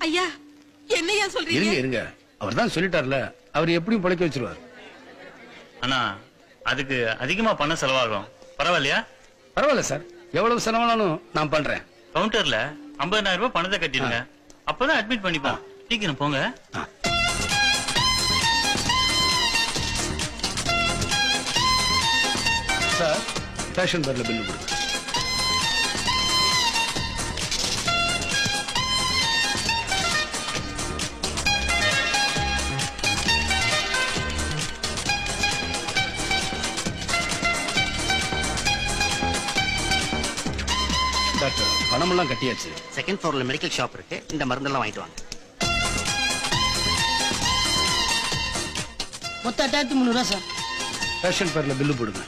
ஐயா என்னையா சொல்றீங்க? இருங்க இருங்க, அவர் தான் சொல்லிட்டார்ல, அவர் எப்படியும் பிழைக்க வச்சிருவார். ஆனா அதுக்கு அதிகமா பணம் செலவாகும், பரவாயில்லையா? பரவாயில்ல சார், எவ்வளவு செலவானாலும் நான் பண்றேன். கவுண்டர்ல 50,000 ரூபாய் பணத்தை கட்டிடுங்க, அப்பதான் அட்மிட் பண்ணிப்போம். சீக்கிரம் போங்க. சார், பேஷன் பேர்ல பில்லு கொடுங்க. டாக்டர், பணமெல்லாம் கட்டியாச்சு. செகண்ட் ஃப்ளோர்ல மெடிக்கல் ஷாப் இருக்கு, இந்த மருந்தெல்லாம் வாங்கிட்டு வாங்க. மொத்தம் 8300 சார். பேஷன் பேர்ல பில்லு போடுங்க.